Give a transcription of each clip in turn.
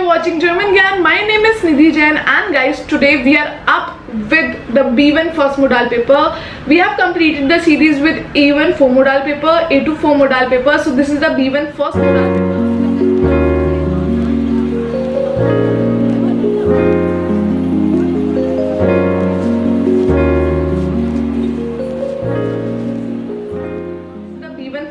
watching German Gyan. My name is Nidhi Jain, and guys, today we are up with the B1 first modal paper. We have completed the series with A1 4 modal paper, A2 4 modal paper. So this is the B1 first modal paper.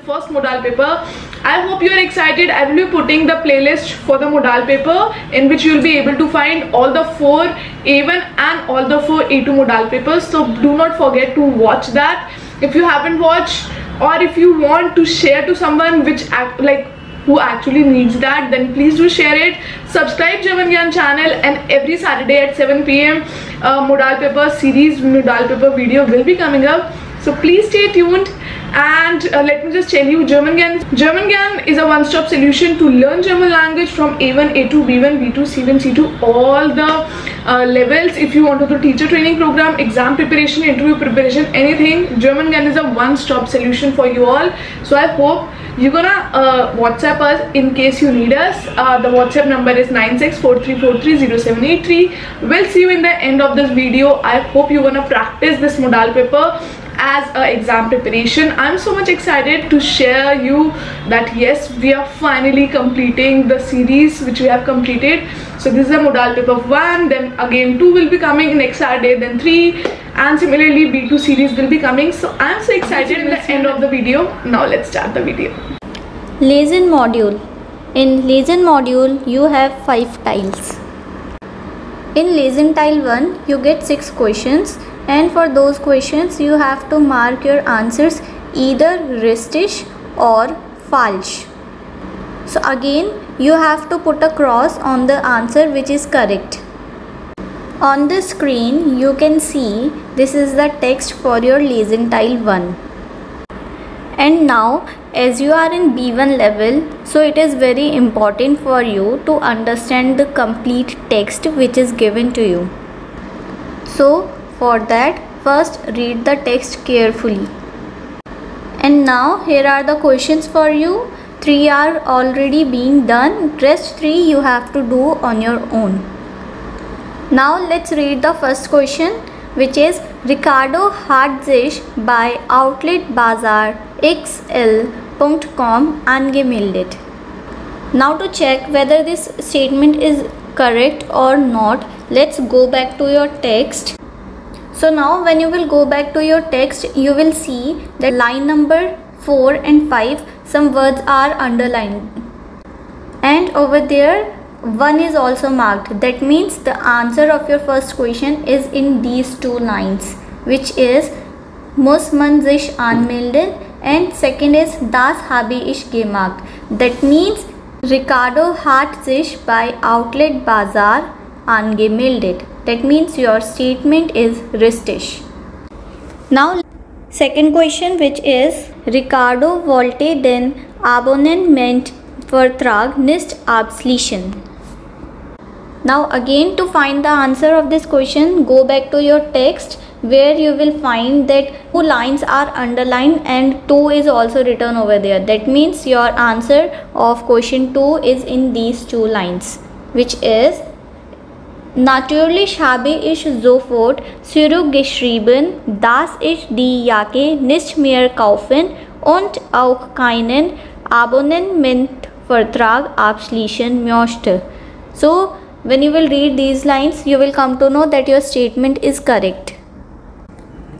First modal paper. I hope you are excited. I will be putting the playlist for the modal paper in which you will be able to find all the 4 A1 and all the 4 A2 modal papers. So do not forget to watch that. If you haven't watched, or if you want to share to someone who actually needs that, then please do share it. Subscribe German Gyan channel, and every Saturday at 7 PM modal paper series, modal paper video will be coming up. So please stay tuned. And let me just tell you, German Gyan is a one-stop solution to learn German language from A1, A2, B1, B2, C1, C2, all the levels. If you want to do teacher training program, exam preparation, interview preparation, anything, German Gyan is a one-stop solution for you all. So I hope you're gonna WhatsApp us in case you need us. The WhatsApp number is 9643430783. We'll see you in the end of this video. I hope you're gonna practice this modal paper as a exam preparation. I'm so much excited to share you that yes, we are finally completing the series which we have completed. So this is a modal paper 1, then again 2 will be coming next Saturday, then 3, and similarly B2 series will be coming. So I'm so excited in the end of the video. Now let's start the video. Lesson module. In lesson module you have 5 tiles. In lesson tile 1 you get 6 questions, and for those questions you have to mark your answers either richtig or falsch. So again you have to put a cross on the answer which is correct. On the screen you can see this is the text for your lesson tile 1. And now as you are in B1 level, so it is very important for you to understand the complete text which is given to you. So for that, first read the text carefully. And now here are the questions for you. 3 are already being done. Rest 3 you have to do on your own. Now let's read the first question, which is Ricardo hat sich bei Outlet Bazaar XL.com angemeldet. Now to check whether this statement is correct or not, let's go back to your text. So now when you will go back to your text, you will see that line number 4 and 5, some words are underlined. And over there, 1 is also marked. That means the answer of your first question is in these 2 lines, which is muss man sich anmelden, and second is das habe ich gemacht. That means Ricardo hat sich bei Outlet Bazaar angemeldet. That means your statement is richtig. Now second question, which is Ricardo wollte den Abonnementvertrag nicht abschließen. Now again, to find the answer of this question, go back to your text where you will find that 2 lines are underlined and 2 is also written over there. That means your answer of question 2 is in these 2 lines, which is Natürlich habe ich sofort zurückgeschrieben, dass ich die Jacke nicht mehr kaufen und auch keinen Abonnementvertrag abschließen möchte. So when you will read these lines, you will come to know that your statement is correct.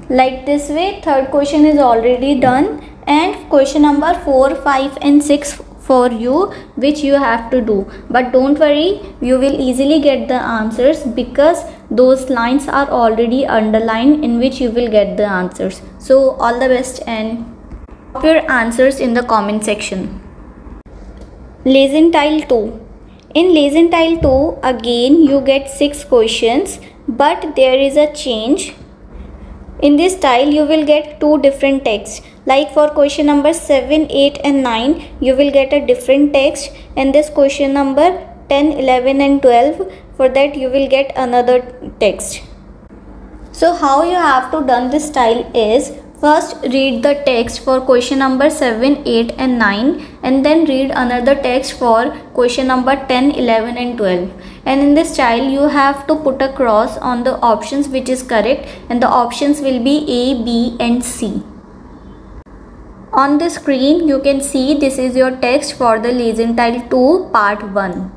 Like this way, third question is already done, and question number 4, 5 and 6 for you, which you have to do. But don't worry, you will easily get the answers because those lines are already underlined in which you will get the answers. So all the best and drop your answers in the comment section. Lesson tile 2. In lesson tile 2 again you get 6 questions, but there is a change. In this tile you will get 2 different texts. Like for question number 7, 8 and 9 you will get a different text, and this question number 10, 11 and 12, for that you will get another text. So how you have to done this tile is, First read the text for question number 7, 8 and 9, and then read another text for question number 10, 11 and 12. And in this style you have to put a cross on the options which is correct, and the options will be A, B and C. On the screen you can see this is your text for the lesson tile 2 part 1.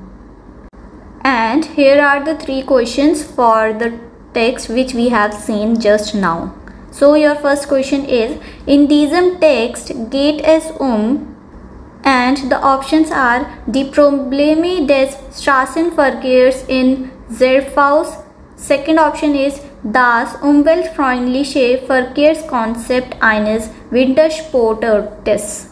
And here are the 3 questions for the text which we have seen just now. So your first question is, in diesem Text geht es and the options are die Probleme des Straßenverkehrs in 𝒐𝒐𝒏. Second option is das umweltfreundliche Verkehrskonzept eines Wintersportortes.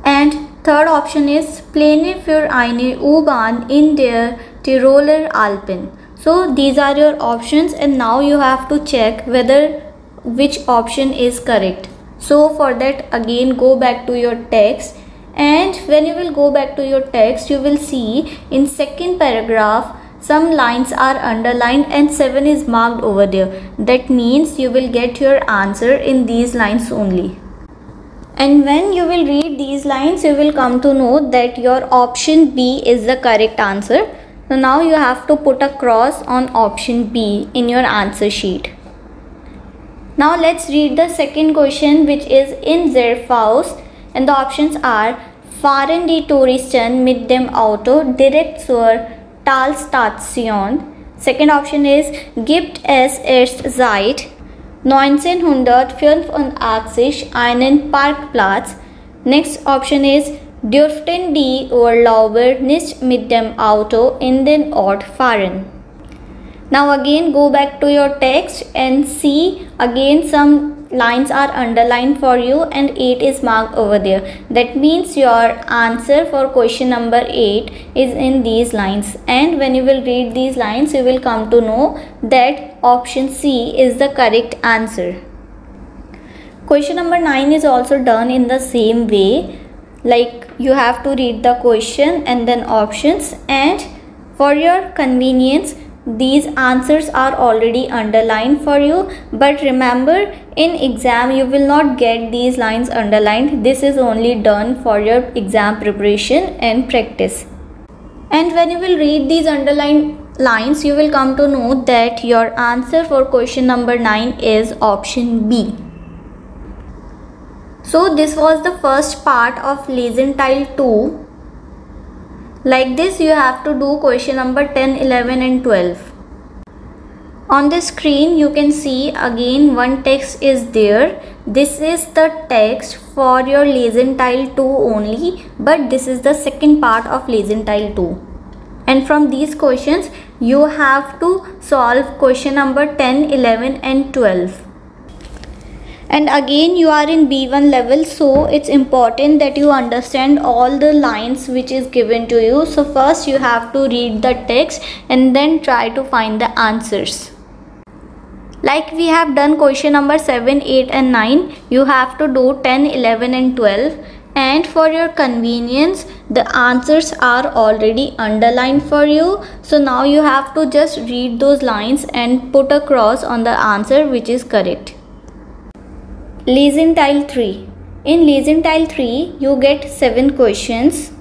And third option is Pläne für eine U-Bahn in der Tiroler Alpen. So these are your options, and now you have to check whether which option is correct. So for that, again go back to your text, and when you will go back to your text, you will see in second paragraph some lines are underlined and 7 is marked over there. That means you will get your answer in these lines only. And when you will read these lines, you will come to know that your option B is the correct answer. So now you have to put a cross on option B in your answer sheet. Now let's read the second question, which is in 𝒐𝒏, and the options are fahren die Touristen mit dem Auto direkt zur Talstation. Second option is gibt es erst seit 1985 einen Parkplatz. Next option is dürften die Urlauber nicht mit dem Auto in den Ort fahren. Now again go back to your text and see again some lines are underlined for you and 8 is marked over there. That means your answer for question number 8 is in these lines, and when you will read these lines you will come to know that option C is the correct answer. Question number 9 is also done in the same way, like you have to read the question and then options, and for your convenience these answers are already underlined for you, but remember in exam you will not get these lines underlined. This is only done for your exam preparation and practice. And when you will read these underlined lines, you will come to know that your answer for question number 9 is option B. So this was the first part of lesson tile 2. Like this you have to do question number 10, 11 and 12. On the screen you can see again one text is there. This is the text for your lesson tile 2 only, but this is the second part of lesson tile 2. And from these questions you have to solve question number 10, 11 and 12. And again you are in B1 level, so it's important that you understand all the lines which is given to you. So first you have to read the text and then try to find the answers. Like we have done question number 7, 8 and 9, you have to do 10, 11 and 12. And for your convenience the answers are already underlined for you. So now you have to just read those lines and put a cross on the answer which is correct. Lesson tile 3. In lesson tile 3 you get 7 questions.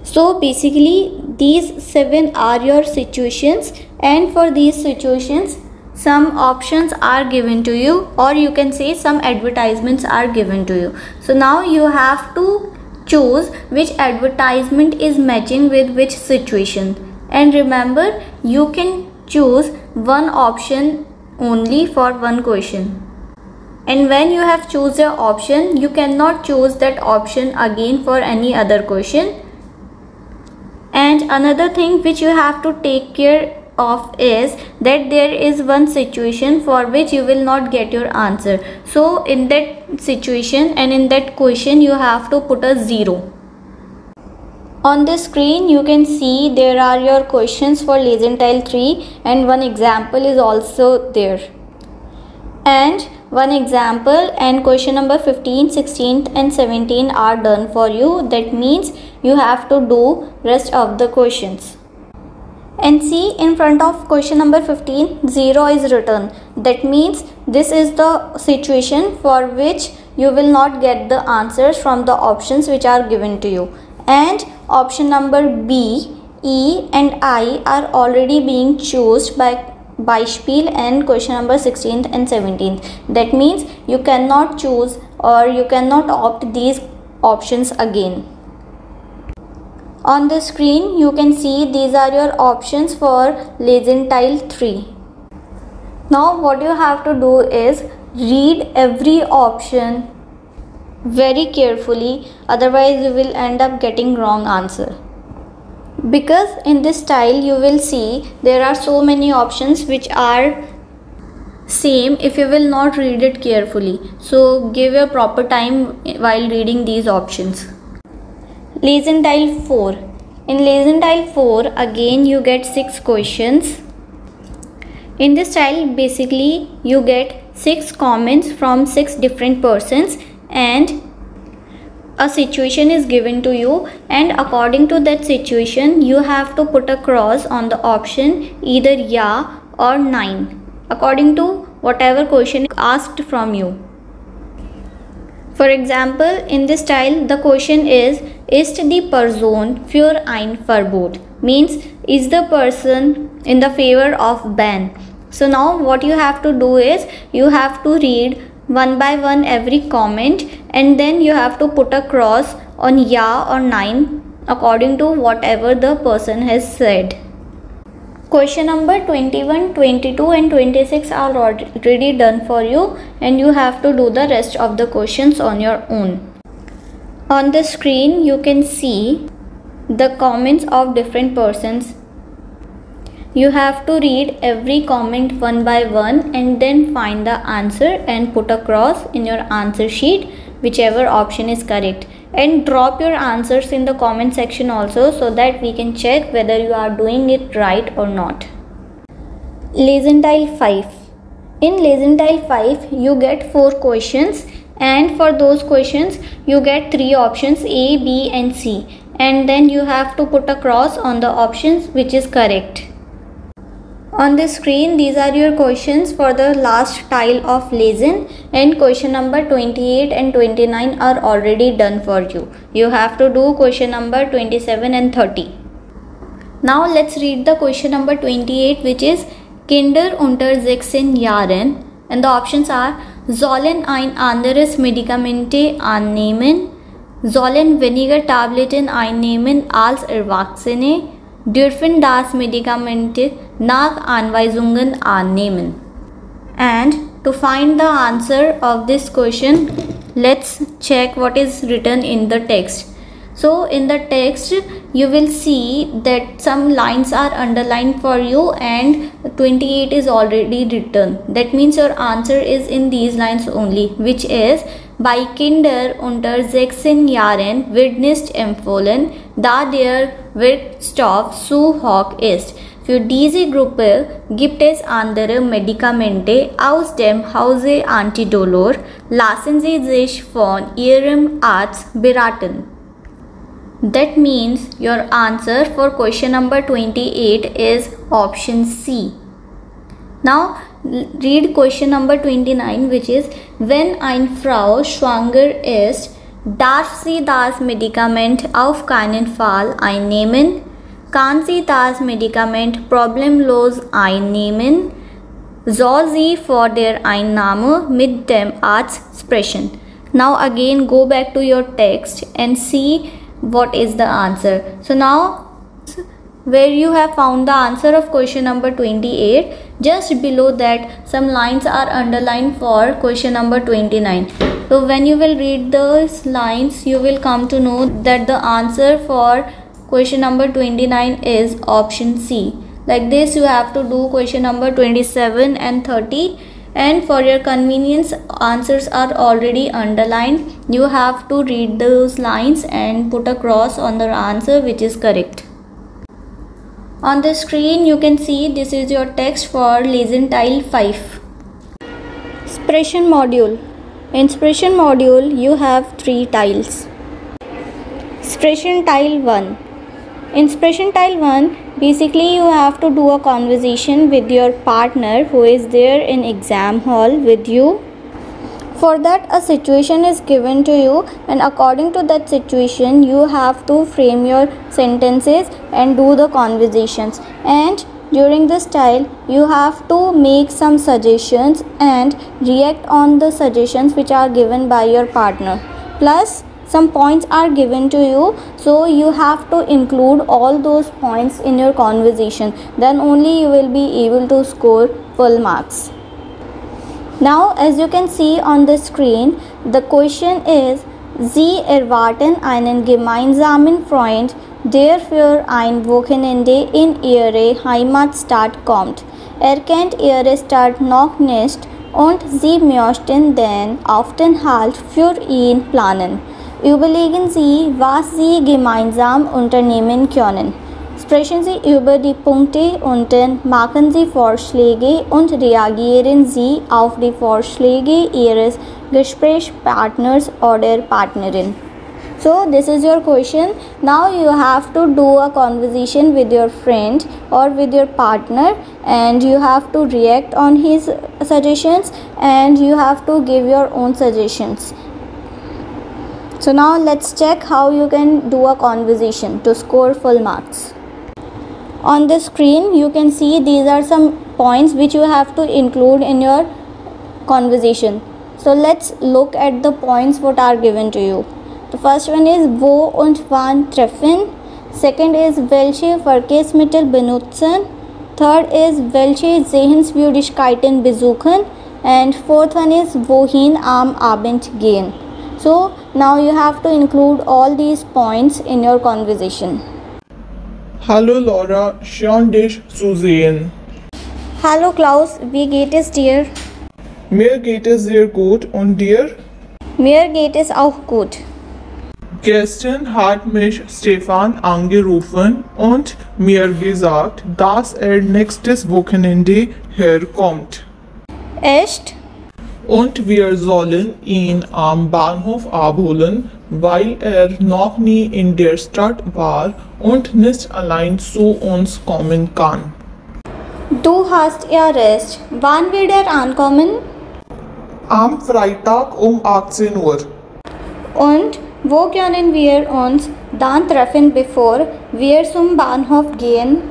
So basically these 7 are your situations, and for these situations some options are given to you, or you can say some advertisements are given to you. So now you have to choose which advertisement is matching with which situation. And remember you can choose one option only for one question. And when you have choose your option, you cannot choose that option again for any other question. And another thing which you have to take care of is that there is one situation for which you will not get your answer. So in that situation and in that question you have to put a 0. On the screen you can see there are your questions for lesson tile 3, and one example is also there. And one example and question number 15, 16 and 17 are done for you. That means you have to do rest of the questions. And see, in front of question number 15, 0 is written. That means this is the situation for which you will not get the answers from the options which are given to you. And option number B, E and I are already being chosen by Beispiel and question number 16th and 17th. That means you cannot choose or you cannot opt these options again. On the screen you can see these are your options for lesson tile 3. Now what you have to do is read every option very carefully, otherwise you will end up getting wrong answer. Because in this tile you will see there are so many options which are same if you will not read it carefully. So give your proper time while reading these options. Lesson tile 4. In lesson tile 4 again you get 6 questions. In this tile basically you get 6 comments from 6 different persons and a situation is given to you, and according to that situation you have to put a cross on the option either yeah or nein according to whatever question asked from you. For example, in this tile the question is die Person für ein Verbot, means is the person in the favor of ban. So now what you have to do is you have to read one by one every comment and then you have to put a cross on yeah or nein according to whatever the person has said. Question number 21, 22 and 26 are already done for you and you have to do the rest of the questions on your own. On the screen you can see the comments of different persons. You have to read every comment one by one and then find the answer and put a cross in your answer sheet whichever option is correct, and drop your answers in the comment section also so that we can check whether you are doing it right or not. Lesson tile 5. In lesson tile 5 you get 4 questions and for those questions you get 3 options A, B and C, and then you have to put a cross on the options which is correct. On the screen these are your questions for the last tile of lesson, and question number 28 and 29 are already done for you. You have to do question number 27 and 30. Now let's read the question number 28, which is Kinder unter 16 Jahren, and the options are sollen ein anderes Medikamente annehmen, sollen weniger Tabletten einnehmen als Erwachsene, dürfen das Medikamente nach Anweisungen annehmen. And to find the answer of this question, let's check what is written in the text. So in the text you will see that some lines are underlined for you and 28 is already written. That means your answer is in these lines only, which is Bei Kinder unter 16 Jahren wird nicht empfohlen, da der Wirkstoff zu hoch ist. Für diese Gruppe gibt es andere Medikamente aus dem Hause Antidolor. Lassen Sie sich von Ihrem Arzt beraten. That means your answer for question number 28 is option C. Now read question number 29, which is wenn eine Frau schwanger ist, darf sie das Medikament auf keinen Fall einnehmen? Kann sie das Medikament problemlos einnehmen? Soll sie vor der Einnahme mit dem Arzt sprechen? Now again go back to your text and see what is the answer. So now where you have found the answer of question number 28, just below that some lines are underlined for question number 29. So when you will read those lines, you will come to know that the answer for question number 29 is option C. Like this you have to do question number 27 and 30, and for your convenience answers are already underlined. You have to read those lines and put a cross on the answer which is correct. On the screen you can see this is your text for lesson tile 5. Expression module. In expression module you have 3 tiles. Expression tile 1. In expression tile 1 Basically, you have to do a conversation with your partner who is there in exam hall with you. For that, a situation is given to you, and according to that situation, you have to frame your sentences and do the conversations. And during this style, you have to make some suggestions and react on the suggestions which are given by your partner. Plus, some points are given to you, so you have to include all those points in your conversation. Then only you will be able to score full marks. Now, as you can see on the screen, the question is: Sie erwarten einen gemeinsamen Freund, der für ein Wochenende in ihre Heimatstadt kommt. Kennt ihre Stadt noch nicht und Sie möchten den Aufenthalt für ihn planen. Überlegen Sie, was Sie gemeinsam unternehmen können. Sprechen Sie über die Punkte unten, machen Sie Vorschläge und reagieren Sie auf die Vorschläge Ihres Gesprächspartners oder Partnerin. So this is your question. Now you have to do a conversation with your friend or with your partner, and you have to react on his suggestions, and you have to give your own suggestions. So now let's check how you can do a conversation to score full marks. On the screen you can see these are some points which you have to include in your conversation. So let's look at the points what are given to you. The first one is wo und wann treffen. Second is welche Verkehrsmittel benutzen. Third is welche Sehenswürdigkeiten besuchen. And fourth one is wohin am Abend gehen. So now you have to include all these points in your conversation. Hallo Laura, schön dich zu sehen. Hallo Klaus, wie geht es dir? Mir geht es sehr gut und dir? Mir geht es auch gut. Gestern hat mich Stefan angerufen und mir gesagt, dass nächstes Wochenende herkommt. Echt? Und wir sollen ihn am Bahnhof abholen, weil noch nie in der Stadt war und nicht allein zu uns kommen kann. Du hast ja recht. Wann wird ankommen? Am Freitag um 18 Uhr. Und wo können wir uns dann treffen, bevor wir zum Bahnhof gehen?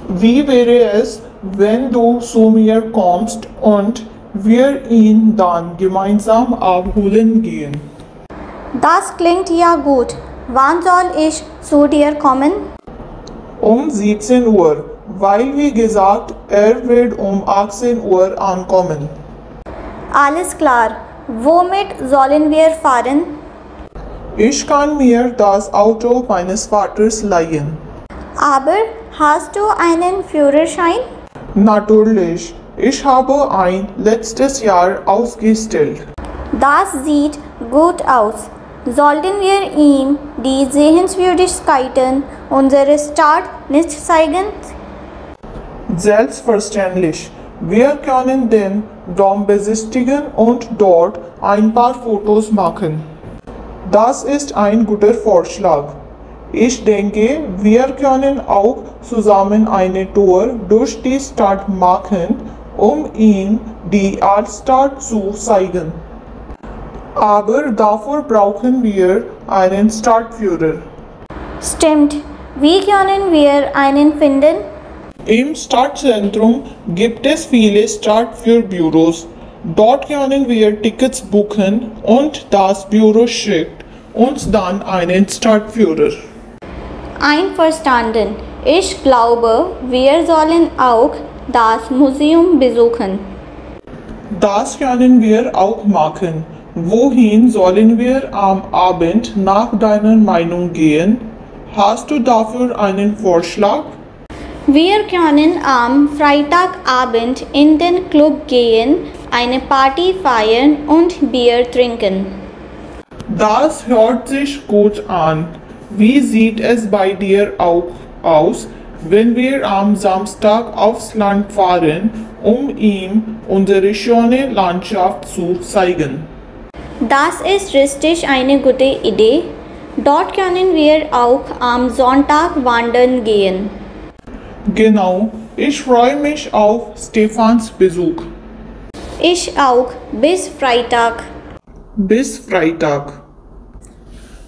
Wie wäre es, wenn du zu mir kommst und wir ihn dann gemeinsam abholen gehen? Das klingt ja gut. Wann soll ich zu dir kommen? Um 17 Uhr, weil wie gesagt, wird um 18 Uhr ankommen. Alles klar. Womit sollen wir fahren? Ich kann mir das Auto meines Vaters leihen. Aber hast du einen Führerschein? Natürlich, ich habe ein letztes Jahr ausgestellt. Das sieht gut aus. Sollten wir ihm die Sehenswürdigkeiten unserer Stadt nicht zeigen? Selbstverständlich. Wir können den Dom besichtigen und dort ein paar Fotos machen. Das ist ein guter Vorschlag. Ich denke, wir können auch zusammen eine Tour durch die Stadt machen, um ihm die Altstadt zu zeigen. Aber dafür brauchen wir einen Stadtführer. Stimmt. Wie können wir einen finden? Im Stadtzentrum gibt es viele Stadtführerbüros. Dort können wir Tickets buchen und das Büro schickt uns dann einen Stadtführer. Einverstanden. Ich glaube, wir sollen auch das Museum besuchen. Das können wir auch machen. Wohin sollen wir am Abend nach deiner Meinung gehen? Hast du dafür einen Vorschlag? Wir können am Freitagabend in den Club gehen, eine Party feiern und Bier trinken. Das hört sich gut an. Wie sieht es bei dir auch aus, wenn wir am Samstag aufs Land fahren, um ihm unsere schöne Landschaft zu zeigen? Das ist richtig eine gute Idee. Dort können wir auch am Sonntag wandern gehen. Genau, ich freue mich auf Stefans Besuch. Ich auch. Bis Freitag. Bis Freitag.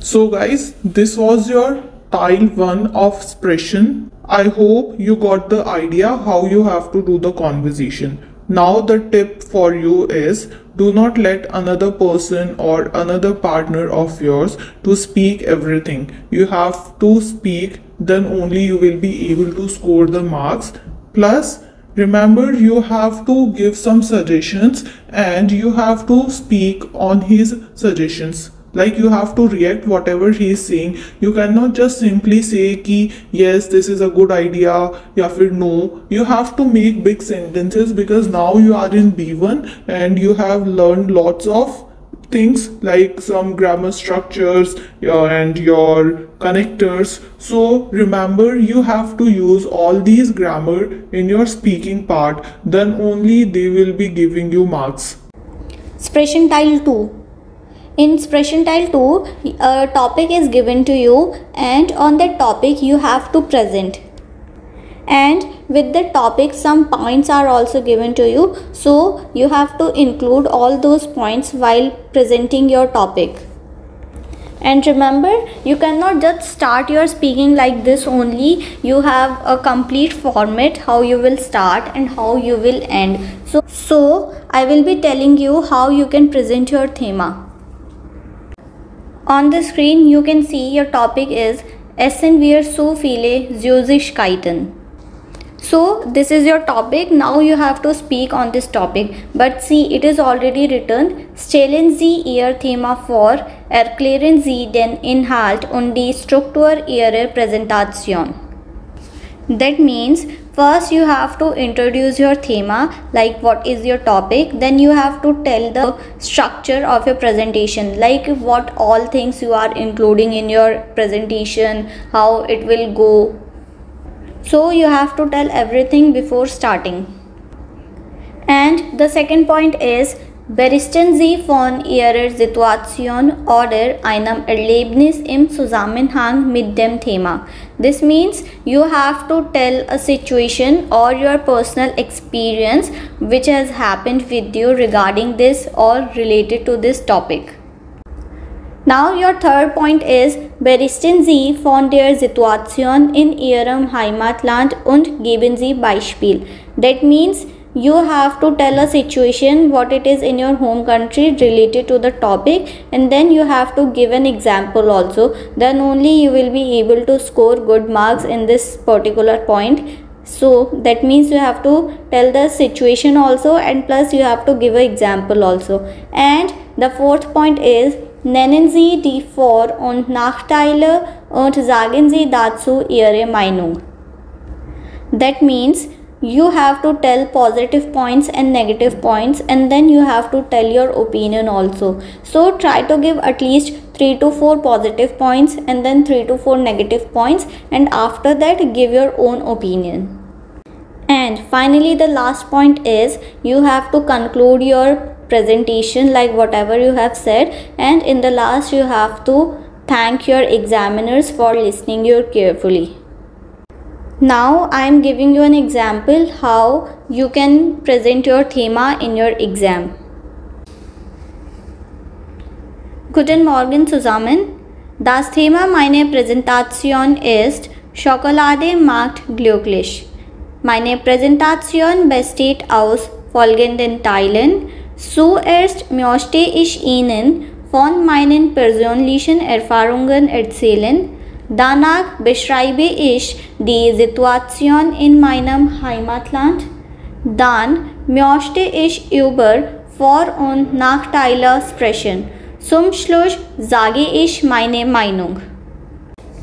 So guys, this was your Teil 1 of Sprechen. I hope you got the idea how you have to do the conversation. Now the tip for you is, do not let another person or another partner of yours to speak everything. You have to speak, then only you will be able to score the marks. Plus, remember, you have to give some suggestions and you have to speak on his suggestions. Like, you have to react whatever he is saying. You cannot just simply say ki yes, this is a good idea, ya fir no. You have to make big sentences because now you are in B1 and you have learned lots of things like some grammar structures and your connectors. So remember, you have to use all these grammar in your speaking part, then only they will be giving you marks. Sprechen Teil 2. In Sprechen Teil 2, a topic is given to you and on that topic you have to present. And with the topic some points are also given to you. So you have to include all those points while presenting your topic. And remember, you cannot just start your speaking like this only. You have a complete format how you will start and how you will end. So I will be telling you how you can present your thema. On the screen you can see your topic is Essen wir so viele Süßigkeiten. So this is your topic. Now you have to speak on this topic. But see, it is already written. Stellen Sie Ihr Thema vor, erklären Sie den Inhalt und die Struktur Ihrer Präsentation. That means first you have to introduce your thema, like what is your topic. Then you have to tell the structure of your presentation, like what all things you are including in your presentation, how it will go. So you have to tell everything before starting. And the second point is, berichten Sie von Ihrer Situation oder einem Erlebnis im Zusammenhang mit dem Thema. This means you have to tell a situation or your personal experience which has happened with you regarding this or related to this topic. Now your third point is, berichten Sie von der Situation in Ihrem Heimatland und geben Sie Beispiel. That means you have to tell a situation what it is in your home country related to the topic, and then you have to give an example also. Then only you will be able to score good marks in this particular point. So that means you have to tell the situation also, and plus you have to give an example also. And the fourth point is, nennen Sie die Vor- und Nachteile und sagen Sie dazu Ihre Meinung. That means you have to tell positive points and negative points, and then you have to tell your opinion also. So try to give at least 3 to 4 positive points and then 3 to 4 negative points, and after that give your own opinion. And finally the last point is, you have to conclude your presentation like whatever you have said, and in the last you have to thank your examiners for listening you carefully. Now I am giving you an example how you can present your thema in your exam. Guten Morgen zusammen. Das Thema meiner Präsentation ist Schokolade macht glücklich. Meine Präsentation besteht aus folgenden Teilen. Zuerst möchte ich Ihnen von meinen persönlichen Erfahrungen erzählen. Danach beschreibe ich die Situation in meinem Heimatland. Dann möchte ich über Vor- und Nachteile sprechen. Zum Schluss sage ich meine Meinung.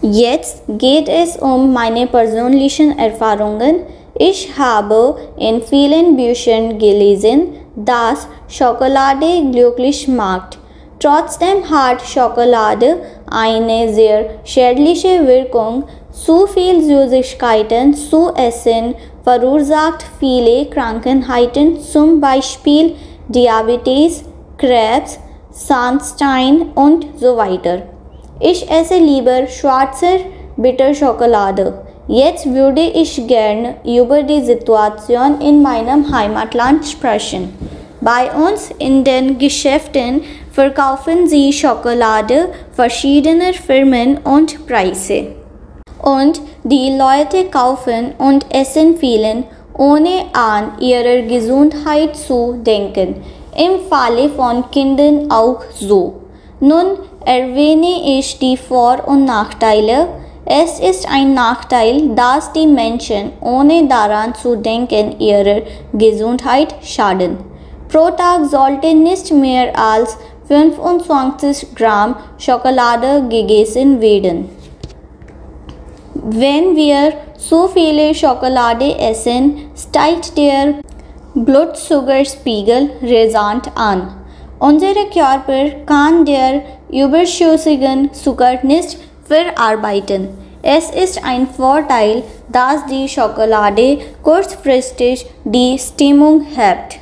Jetzt geht es um meine persönlichen Erfahrungen. Ich habe in vielen Büchern gelesen, dass Schokolade glücklich macht. Trotzdem hat Schokolade eine sehr schädliche Wirkung. Zu viel Süßigkeiten zu essen verursacht viele Krankheiten, zum Beispiel Diabetes, Krebs, Zahnstein und so weiter. Ich esse lieber schwarze Bitterschokolade. Jetzt würde ich gern über die Situation in meinem Heimatland sprechen. Bei uns in den Geschäften verkaufen sie Schokolade verschiedener Firmen und Preise. Und die Leute kaufen und essen vielen, ohne an ihre Gesundheit zu denken. Im Falle von Kindern auch so. Nun erwähne ich die Vor- und Nachteile. Es ist ein Nachteil, dass die Menschen, ohne daran zu denken, ihrer Gesundheit schaden. Pro Tag sollte nicht mehr als 25 Gramm Schokolade gegessen werden. Wenn wir so viele Schokolade essen, steigt der Blutzuckerspiegel rasant an. Unser Körper kann der überschüssigen Zucker nicht verarbeiten. Es ist ein Vorteil, dass die Schokolade kurzfristig die Stimmung hebt.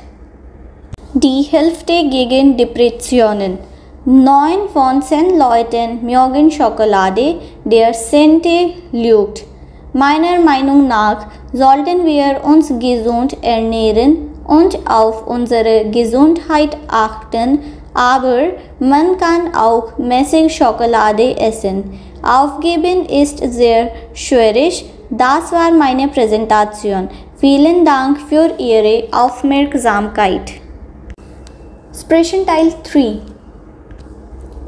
Die Hälfte gegen Depressionen. 9 von 10 Leuten mögen Schokolade, der 10. lügt. Meiner Meinung nach sollten wir uns gesund ernähren und auf unsere Gesundheit achten, aber man kann auch mäßig Schokolade essen. Aufgeben ist sehr schwierig. Das war meine Präsentation. Vielen Dank für Ihre Aufmerksamkeit. Expression Teil 3.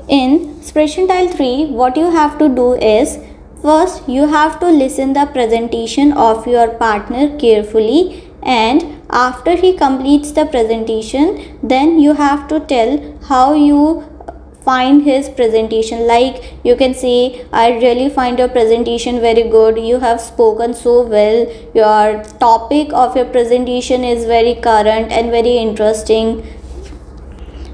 In Expression Teil 3, what you have to do is, first you have to listen the presentation of your partner carefully, and after he completes the presentation, then you have to tell how you find his presentation. Like you can say, I really find your presentation very good, you have spoken so well, your topic of your presentation is very current and very interesting,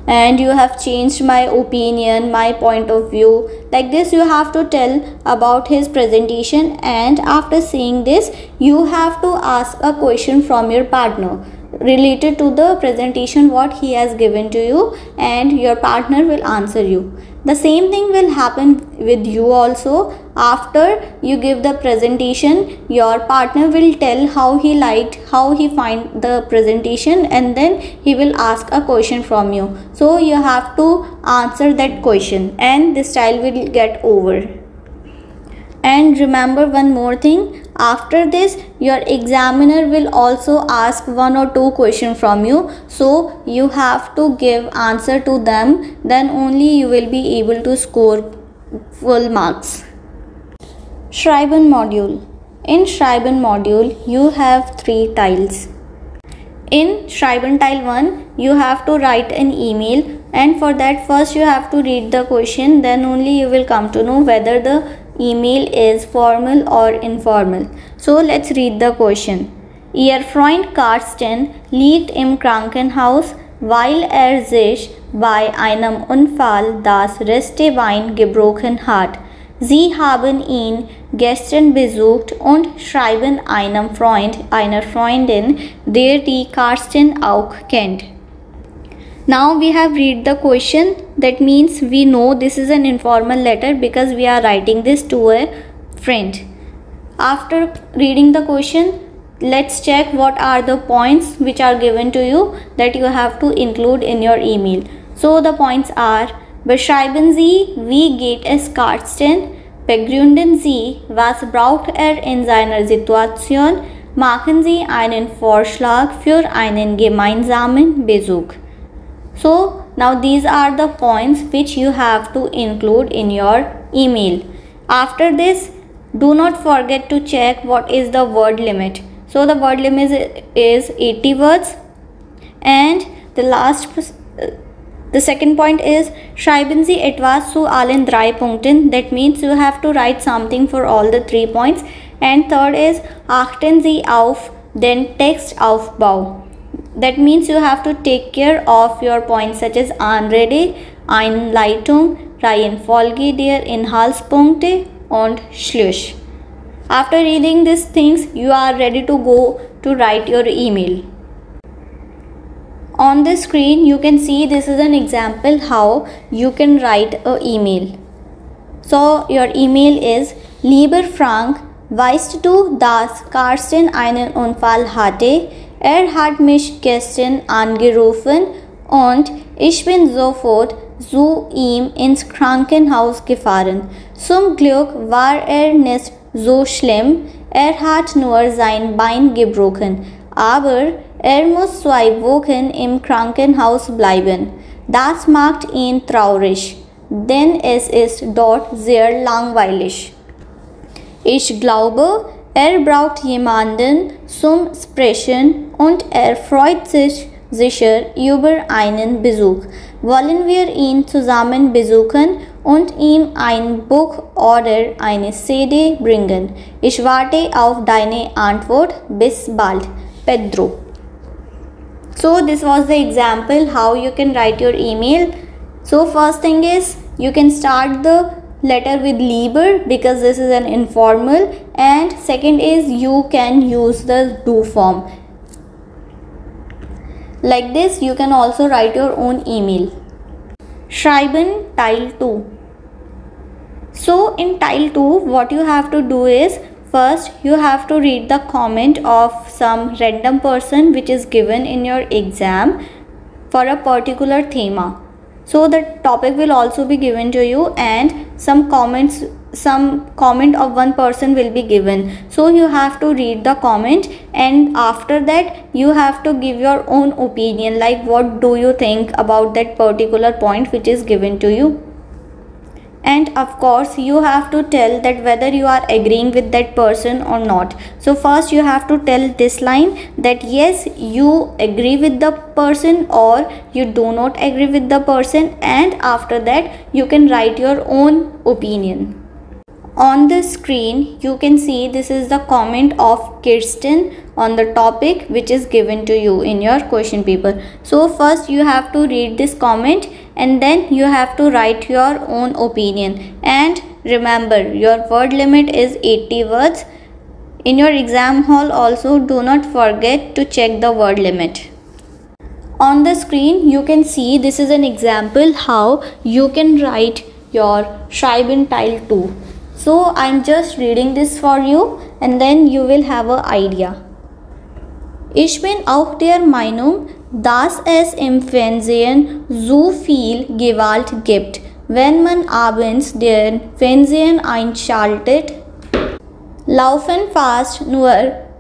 and you have changed my opinion, my point of view. Like this you have to tell about his presentation, and after seeing this you have to ask a question from your partner related to the presentation what he has given to you, and your partner will answer you. The same thing will happen with you also. After you give the presentation, your partner will tell how he liked, how he find the presentation, and then he will ask a question from you. So you have to answer that question, and this style will get over. And remember one more thing, after this your examiner will also ask 1 or 2 questions from you, so you have to give answer to them, then only you will be able to score full marks. Schreiben module. In Schreiben module you have 3 tiles. In Schreiben tile 1 you have to write an email, and for that first you have to read the question, then only you will come to know whether the email is formal or informal. So let's read the question. Ihr Freund Carsten liegt im Krankenhaus, weil sich bei einem Unfall das rechte Bein gebrochen hat. Sie haben ihn gestern besucht und schreiben einem Freund, einer Freundin, der die Carsten auch kennt. Now we have read the question. That means we know this is an informal letter because we are writing this to a friend. After reading the question, let's check what are the points which are given to you that you have to include in your email. So the points are: Beschreiben Sie, wie geht es Carsten? Begründen Sie, was braucht in seiner Situation? Machen Sie einen Vorschlag für einen gemeinsamen Besuch. So now these are the points which you have to include in your email. After this, do not forget to check what is the word limit. So the word limit is 80 words, and the second point is schreiben Sie etwas zu allen 3 Punkten. That means you have to write something for all the 3 points. And third is achten Sie auf den Textaufbau. That means you have to take care of your points such as Anrede, Einleitung, Reihenfolge der Inhaltspunkte und Schluss. After reading these things, you are ready to go to write your email. On the screen, you can see this is an example how you can write an email. So your email is: Lieber Frank, Weißt du, dass Carsten einen Unfall hatte? Hat mich gestern angerufen und ich bin sofort zu ihm ins Krankenhaus gefahren. Zum Glück war nicht so schlimm, hat nur sein Bein gebrochen, aber muss 2 Wochen im Krankenhaus bleiben. Das macht ihn traurig, denn es ist dort sehr langweilig. Ich glaube, braucht jemanden zum Sprechen und freut sich sicher über einen Besuch. Wollen wir ihn zusammen besuchen und ihm ein Buch oder eine CD bringen? Ich warte auf deine Antwort. Bis bald. Pedro. So this was the example how you can write your email. So first thing is you can start the letter with lieber because this is an informal, and second is you can use the do form. Like this you can also write your own email. Schreiben Teil 2. So in Teil 2 what you have to do is, first you have to read the comment of some random person which is given in your exam for a particular theme. So the topic will also be given to you and some comment of one person will be given. So you have to read the comment and after that you have to give your own opinion, like what do you think about that particular point which is given to you. And of course you have to tell that whether you are agreeing with that person or not. So first you have to tell this line that yes, you agree with the person or you do not agree with the person, and after that you can write your own opinion. On the screen you can see this is the comment of Kirsten on the topic which is given to you in your question paper. So first you have to read this comment and then you have to write your own opinion, and remember your word limit is 80 words. In your exam hall also do not forget to check the word limit. On the screen you can see this is an example how you can write your Schreiben Teil 2. So I'm just reading this for you and then you will have an idea. Ich bin auch der Meinung, dass es im Fernsehen so viel Gewalt gibt. Wenn man abends den Fernsehen einschaltet, laufen fast nur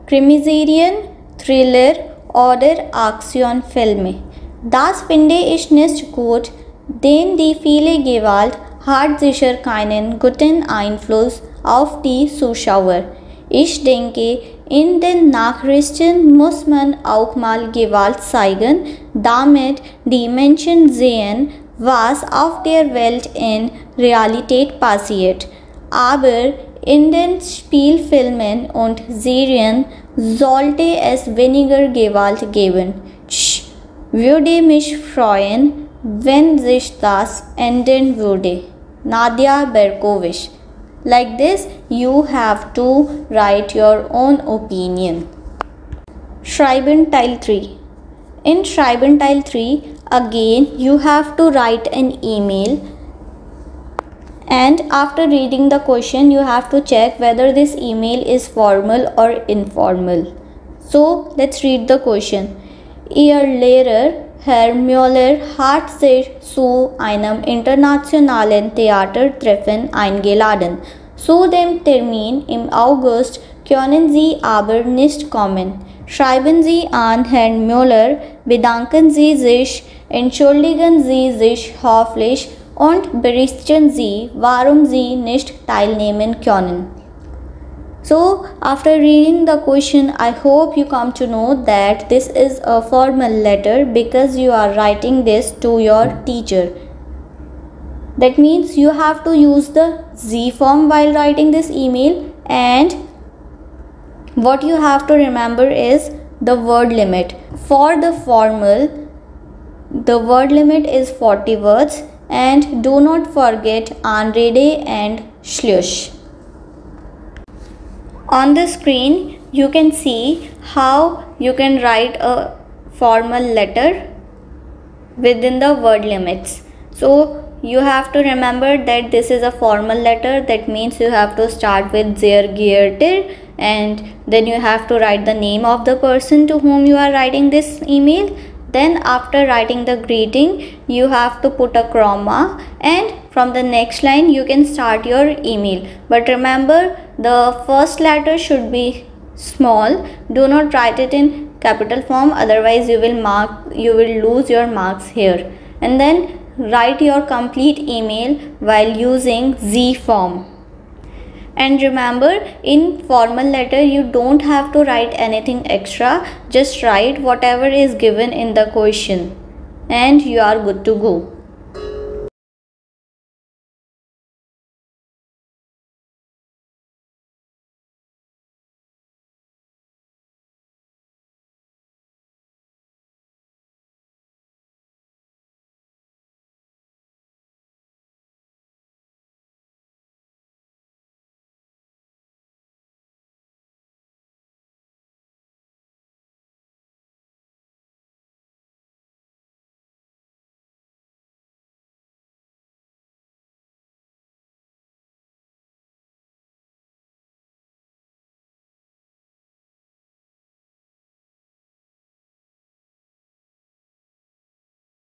Krimiserien, Thriller oder Aktionfilme. Das finde ich nicht gut, denn die viele Gewalt hat sicher keinen guten Einfluss auf die Zuschauer. Ich denke, in den Nachrichten muss man auch mal Gewalt zeigen, damit die Menschen sehen, was auf der Welt in Realität passiert. Aber in den Spielfilmen und Serien sollte es weniger Gewalt geben. Würde mich freuen, wenn sich das ändern würde. Nidhi Jain. Like this, you have to write your own opinion. Schreiben Teil 3. In Schreiben Teil 3, again you have to write an email, and after reading the question you have to check whether this email is formal or informal. So let's read the question. Ihr Lehrer Herr Müller hat sich zu einem internationalen Theatertreffen eingeladen. Zu dem Termin im August können Sie aber nicht kommen. Schreiben Sie an Herrn Müller, bedanken Sie sich, entschuldigen Sie sich höflich und berichten Sie, warum Sie nicht teilnehmen können. So after reading the question, I hope you come to know that this is a formal letter because you are writing this to your teacher. That means you have to use the Z form while writing this email, and what you have to remember is the word limit. For the formal, the word limit is 40 words, and do not forget Anrede and Schluss. On the screen you can see how you can write a formal letter within the word limits. So you have to remember that this is a formal letter. That means you have to start with sehr geehrter, and then you have to write the name of the person to whom you are writing this email. Then after writing the greeting, you have to put a comma, and from the next line you can start your email. But remember, the first letter should be small. Do not write it in capital form, otherwise you will lose your marks here. And then write your complete email while using Z form. And remember, in formal letter you don't have to write anything extra. Just write whatever is given in the question and you are good to go.